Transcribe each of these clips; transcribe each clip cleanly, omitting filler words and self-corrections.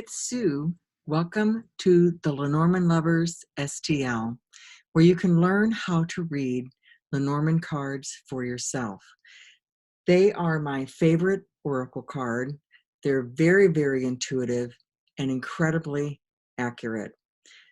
it's Sue. Welcome to the Lenormand Lovers STL, where you can learn how to read Lenormand cards for yourself. They are my favorite oracle card. They're very, very intuitive and incredibly accurate.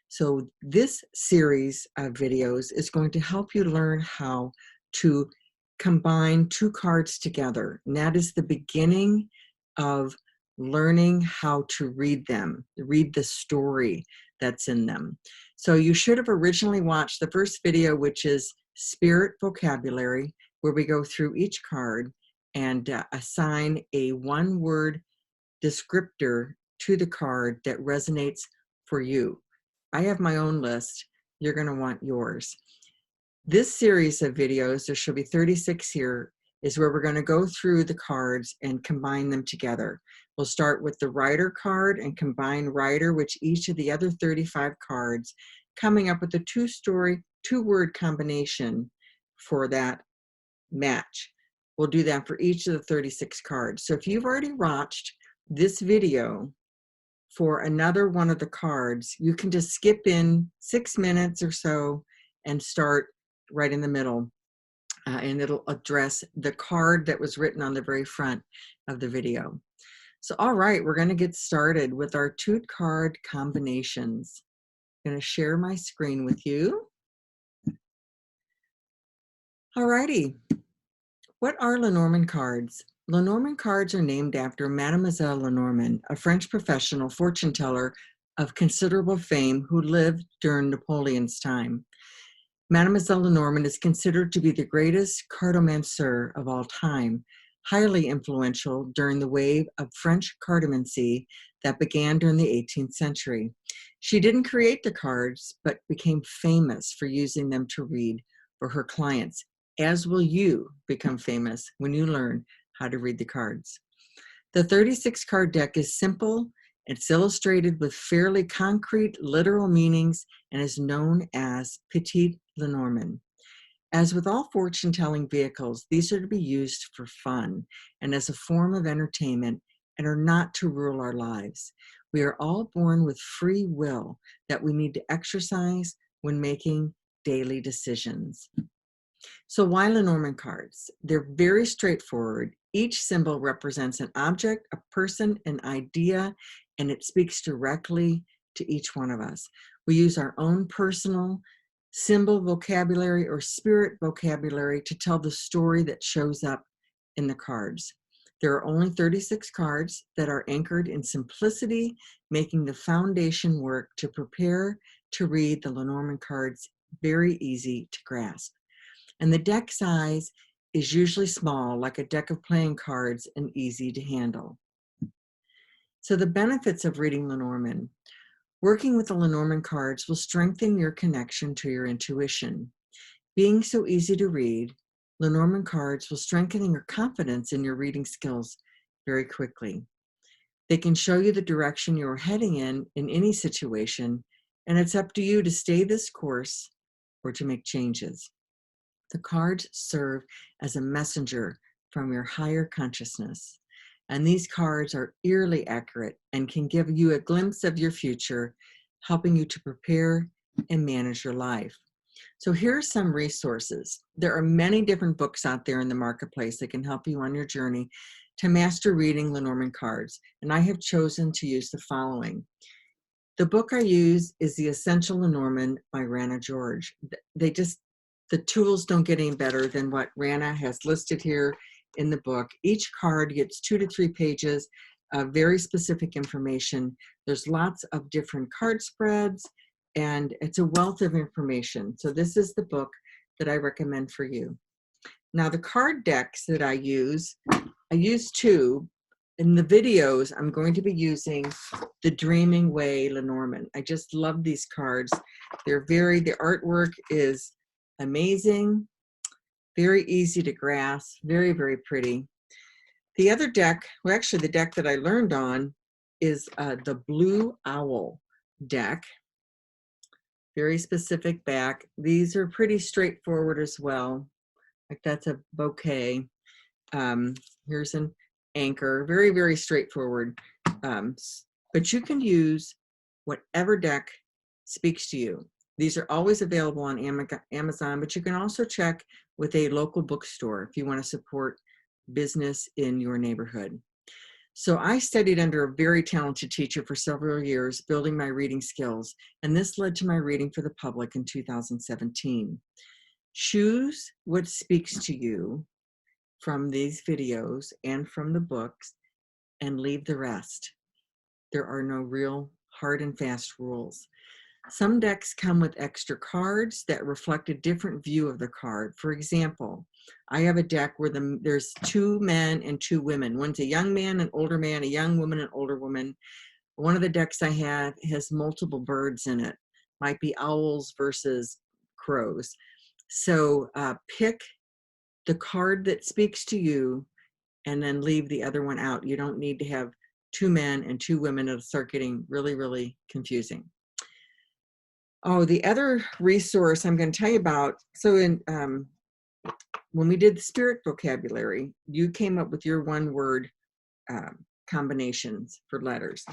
So this series of videos is going to help you learn how to combine two cards together. And that is the beginning of learning how to read them, read the story that's in them. So you should have originally watched the first video, which is Spirit Vocabulary, where we go through each card and assign a one-word descriptor to the card that resonates for you. I have my own list. You're going to want yours. This series of videos, there should be 36 here, is where we're going to go through the cards and combine them together. We'll start with the Rider card and combine Rider with each of the other 35 cards, coming up with a two-word combination for that match. We'll do that for each of the 36 cards. So if you've already watched this video for another one of the cards, you can just skip in 6 minutes or so and start right in the middle, and it'll address the card that was written on the very front of the video. So all right, we're going to get started with our two card combinations. I'm going to share my screen with you. All righty, what are Lenormand cards? Lenormand cards are named after Mademoiselle Lenormand, a French professional fortune teller of considerable fame who lived during Napoleon's time. Mademoiselle Lenormand is considered to be the greatest cartomancer of all time, highly influential during the wave of French cartomancy that began during the 18th century. She didn't create the cards, but became famous for using them to read for her clients, as will you become famous when you learn how to read the cards. The 36 card deck is simple. It's illustrated with fairly concrete literal meanings and is known as Petit Lenormand. As with all fortune-telling vehicles, these are to be used for fun and as a form of entertainment and are not to rule our lives. We are all born with free will that we need to exercise when making daily decisions. So why Lenormand cards? They're very straightforward. Each symbol represents an object, a person, an idea, and it speaks directly to each one of us. We use our own personal symbol vocabulary or spirit vocabulary to tell the story that shows up in the cards. There are only 36 cards that are anchored in simplicity, making the foundation work to prepare to read the Lenormand cards very easy to grasp. And the deck size is usually small, like a deck of playing cards, and easy to handle. So the benefits of reading Lenormand. Working with the Lenormand cards will strengthen your connection to your intuition. Being so easy to read, Lenormand cards will strengthen your confidence in your reading skills very quickly. They can show you the direction you're heading in any situation, and it's up to you to stay this course or to make changes. The cards serve as a messenger from your higher consciousness. And these cards are eerily accurate and can give you a glimpse of your future, helping you to prepare and manage your life. So here are some resources. There are many different books out there in the marketplace that can help you on your journey to master reading Lenormand cards. And I have chosen to use the following. The book I use is The Essential Lenormand by Rana George. The tools don't get any better than what Rana has listed here in the book. Each card gets 2 to 3 pages of very specific information. There's lots of different card spreads, and it's a wealth of information. So this is the book that I recommend for you. Now the card decks that I use 2. In the videos, I'm going to be using the Dreaming Way Lenormand. I just love these cards. The artwork is amazing, very easy to grasp, very, very pretty. The other deck, well, actually the deck that I learned on is the Blue Owl deck. Very specific back. These are pretty straightforward as well. Like that's a bouquet. Here's an anchor. Very, very straightforward but you can use whatever deck speaks to you. These are always available on Amazon, but you can also check with a local bookstore if you want to support business in your neighborhood. So I studied under a very talented teacher for several years, building my reading skills, and this led to my reading for the public in 2017. Choose what speaks to you from these videos and from the books, and leave the rest. There are no real hard and fast rules. Some decks come with extra cards that reflect a different view of the card. For example, I have a deck where there's 2 men and 2 women. One's a young man, an older man, a young woman, an older woman. One of the decks I have has multiple birds in it. Might be owls versus crows. So pick the card that speaks to you and then leave the other one out. You don't need to have 2 men and 2 women. It'll start getting really, really confusing. Oh, the other resource I'm going to tell you about, so when we did the spirit vocabulary, you came up with your one-word combinations for letters.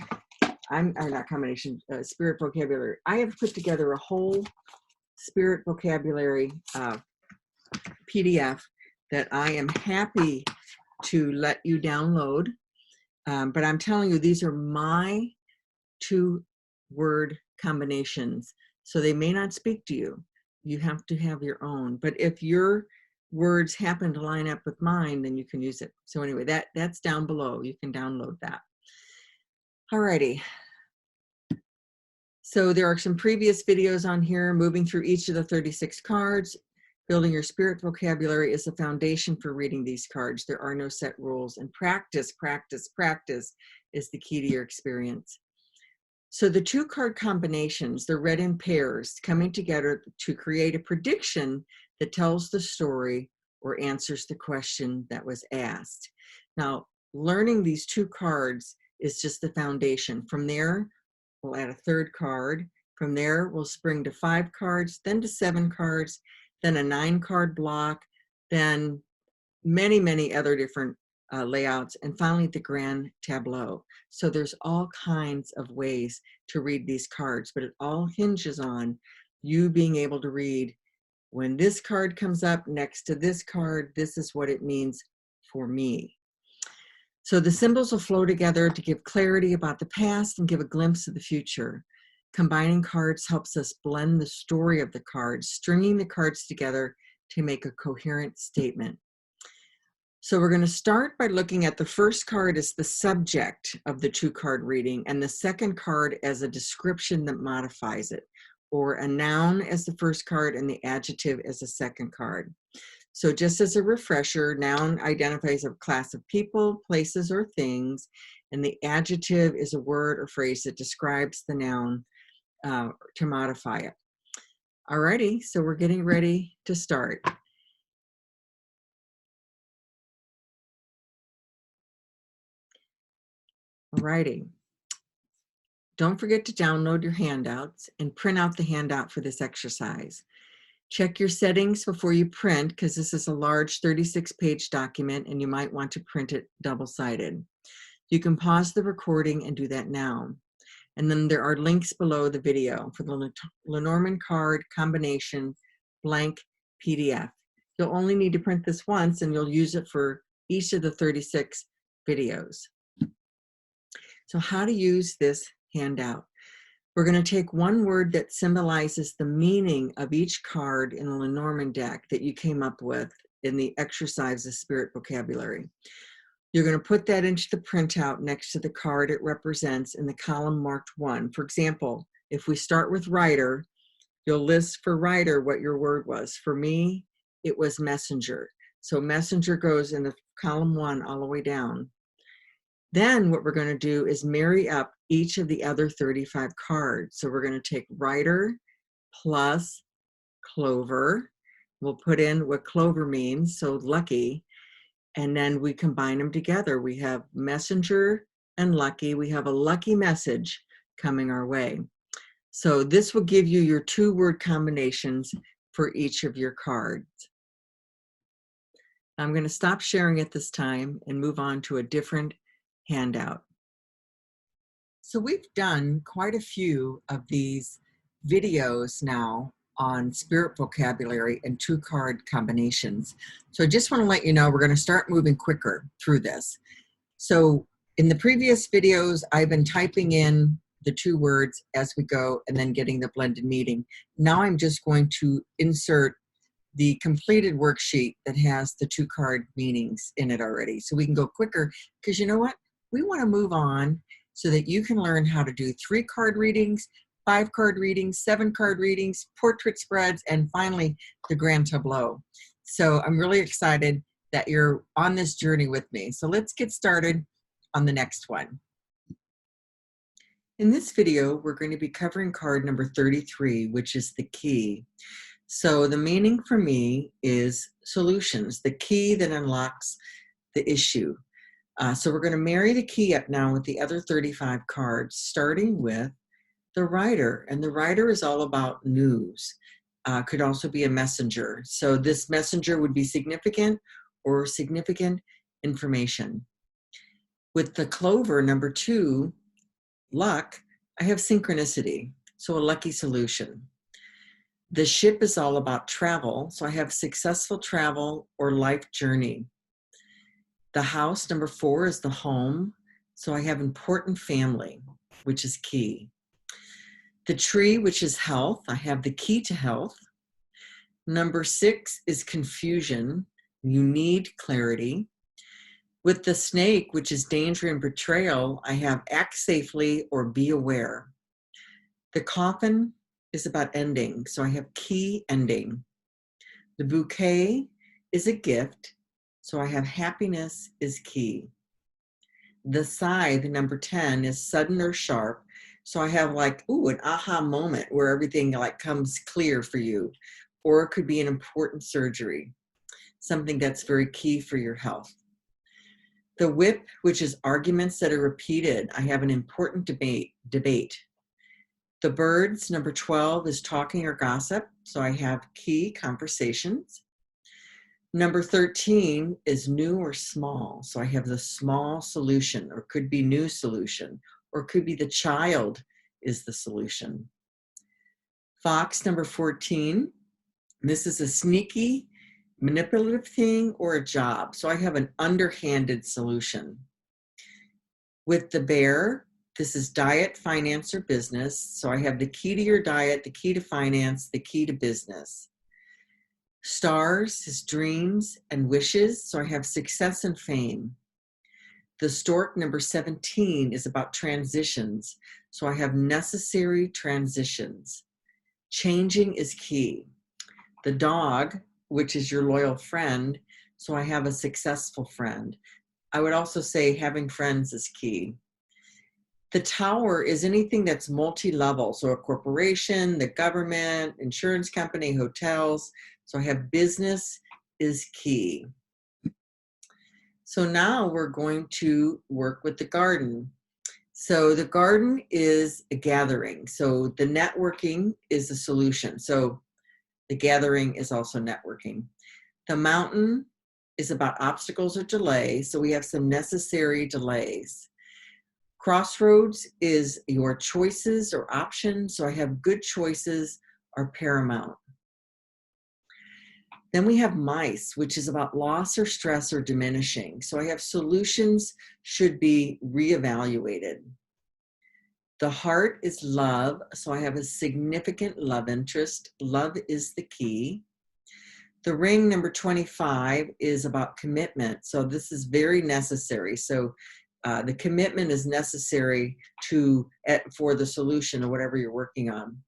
Not combination, spirit vocabulary. I have put together a whole spirit vocabulary PDF that I am happy to let you download. But I'm telling you, these are my 2-word combinations. So they may not speak to you. You have to have your own. But if your words happen to line up with mine, then you can use it. So anyway, that's down below. You can download that. Alrighty. So there are some previous videos on here, moving through each of the 36 cards. Building your spirit vocabulary is the foundation for reading these cards. There are no set rules, and practice, practice, practice is the key to your experience. So the 2-card combinations, they're read in pairs, coming together to create a prediction that tells the story or answers the question that was asked. Now, learning these 2 cards is just the foundation. From there, we'll add a 3rd card. From there, we'll spring to 5 cards, then to 7 cards, then a 9-card block, then many, many other different layouts, and finally the grand tableau. So there's all kinds of ways to read these cards, but it all hinges on you being able to read, when this card comes up next to this card, this is what it means for me. So the symbols will flow together to give clarity about the past and give a glimpse of the future. Combining cards helps us blend the story of the cards, stringing the cards together to make a coherent statement. So we're going to start by looking at the first card as the subject of the 2-card reading, and the second card as a description that modifies it, or a noun as the first card and the adjective as the second card. So just as a refresher, noun identifies a class of people, places, or things, and the adjective is a word or phrase that describes the noun to modify it. Alrighty, so we're getting ready to start. Alrighty. Don't forget to download your handouts and print out the handout for this exercise. Check your settings before you print, because this is a large 36-page document and you might want to print it double-sided. You can pause the recording and do that now. And then there are links below the video for the Lenormand card combination blank PDF. You'll only need to print this once, and you'll use it for each of the 36 videos. So how to use this handout. We're going to take one word that symbolizes the meaning of each card in the Lenormand deck that you came up with in the exercise of spirit vocabulary. You're going to put that into the printout next to the card it represents in the column marked 1. For example, if we start with writer, you'll list for writer what your word was. For me, it was messenger. So messenger goes in the column 1 all the way down. Then what we're going to do is marry up each of the other 35 cards. So we're going to take writer plus clover. We'll put in what clover means, so lucky, and then we combine them together. We have messenger and lucky. We have a lucky message coming our way. So this will give you your 2-word combinations for each of your cards. I'm going to stop sharing at this time and move on to a different handout. So we've done quite a few of these videos now on spirit vocabulary and two card combinations. So I just want to let you know we're going to start moving quicker through this. So in the previous videos, I've been typing in the two words as we go and then getting the blended meaning. Now I'm just going to insert the completed worksheet that has the two card meanings in it already. So we can go quicker because you know what? We want to move on so that you can learn how to do 3-card readings, 5-card readings, 7-card readings, portrait spreads, and finally the grand tableau. So I'm really excited that you're on this journey with me. So let's get started on the next one. In this video, we're going to be covering card number 33, which is the key. So the meaning for me is solutions, the key that unlocks the issue. So we're going to marry the key up now with the other 35 cards, starting with the Rider. And the Rider is all about news. Could also be a messenger. So this messenger would be significant or significant information. With the Clover, number 2, luck, I have synchronicity, so a lucky solution. The Ship is all about travel, so I have successful travel or life journey. The House, number 4, is the home, so I have important family, which is key. The Tree, which is health, I have the key to health. Number 6 is confusion, you need clarity. With the Snake, which is danger and betrayal, I have act safely or be aware. The Coffin is about ending, so I have key ending. The Bouquet is a gift, so I have happiness is key. The Scythe, number 10, is sudden or sharp, so I have like, an aha moment where everything like comes clear for you, or it could be an important surgery, something that's very key for your health. The Whip, which is arguments that are repeated, I have an important debate. The Birds, number 12, is talking or gossip, so I have key conversations. Number 13 is new or small, so I have the small solution, or could be new solution, or could be the child is the solution. Fox, number 14, this is a sneaky, manipulative thing or a job, so I have an underhanded solution. With the Bear, this is diet, finance, or business. So I have the key to your diet, the key to finance, the key to business. Stars is dreams and wishes. So I have success and fame. The Stork, number 17, is about transitions. So I have necessary transitions. Changing is key. The Dog, which is your loyal friend. So I have a successful friend. I would also say having friends is key. The Tower is anything that's multi-level, so a corporation, the government, insurance company, hotels. So I have business is key. So now we're going to work with the Garden. So the Garden is a gathering. So the networking is a solution. So the gathering is also networking. The Mountain is about obstacles or delays. So we have some necessary delays. Crossroads is your choices or options. So I have good choices are paramount. Then we have Mice, which is about loss or stress or diminishing. So I have solutions should be reevaluated. The Heart is love. So I have a significant love interest. Love is the key. The Ring, number 25, is about commitment. So this is very necessary. So the commitment is necessary for the solution or whatever you're working on.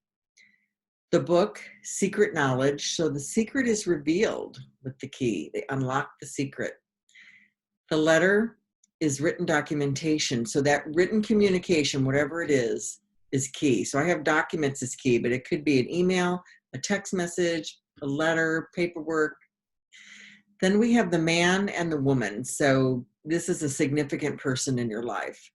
The Book, secret knowledge. So the secret is revealed with the key. They unlock the secret. The Letter is written documentation. So that written communication, whatever it is key. So I have documents as key, but it could be an email, a text message, a letter, paperwork. Then we have the Man and the Woman. So this is a significant person in your life.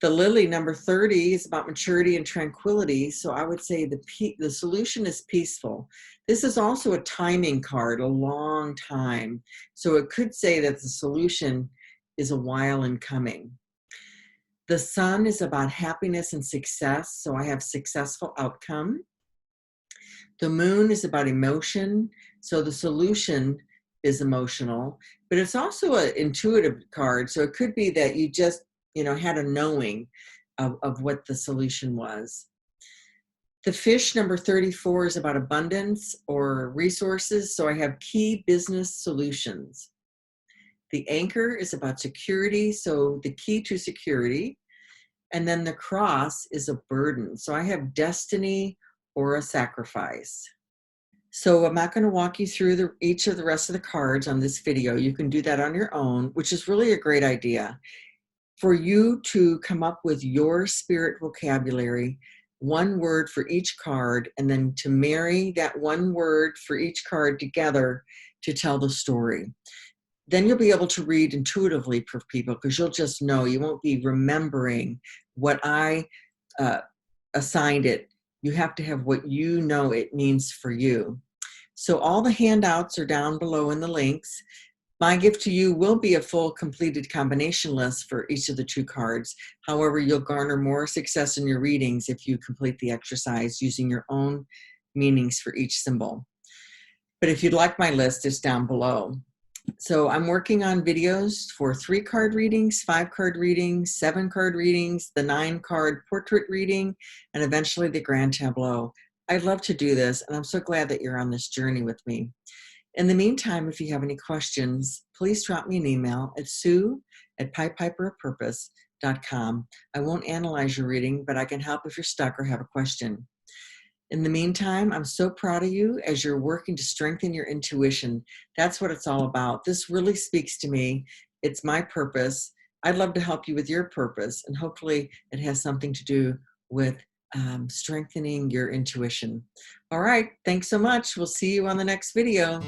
The Lily, number 30, is about maturity and tranquility. So I would say the solution is peaceful. This is also a timing card, a long time. So it could say that the solution is a while in coming. The sun is about happiness and success, so I have successful outcome. The moon is about emotion, so the solution is emotional, but it's also an intuitive card, so it could be that you just, had a knowing of what the solution was. The fish, number 34, is about abundance or resources, so I have key business solutions. The anchor is about security, so the key to security. And then the cross is a burden, so I have destiny or a sacrifice. So I'm not going to walk you through each of the rest of the cards on this video. You can do that on your own, which is really a great idea. For you to come up with your spirit vocabulary, one word for each card, and then to marry that one word for each card together to tell the story. Then you'll be able to read intuitively for people because you'll just know. You won't be remembering what I assigned it. You have to have what you know it means for you. So all the handouts are down below in the links. My gift to you will be a full completed combination list for each of the 2 cards. However, you'll garner more success in your readings if you complete the exercise using your own meanings for each symbol. But if you'd like my list, it's down below. So I'm working on videos for 3-card readings, 5-card readings, 7-card readings, the 9-card portrait reading, and eventually the grand tableau. I'd love to do this, and I'm so glad that you're on this journey with me. In the meantime, if you have any questions, please drop me an email at sue@pipepiperofpurpose.com. I won't analyze your reading, but I can help if you're stuck or have a question. In the meantime, I'm so proud of you as you're working to strengthen your intuition. That's what it's all about. This really speaks to me. It's my purpose. I'd love to help you with your purpose, and hopefully it has something to do with strengthening your intuition. All right, thanks so much. We'll see you on the next video.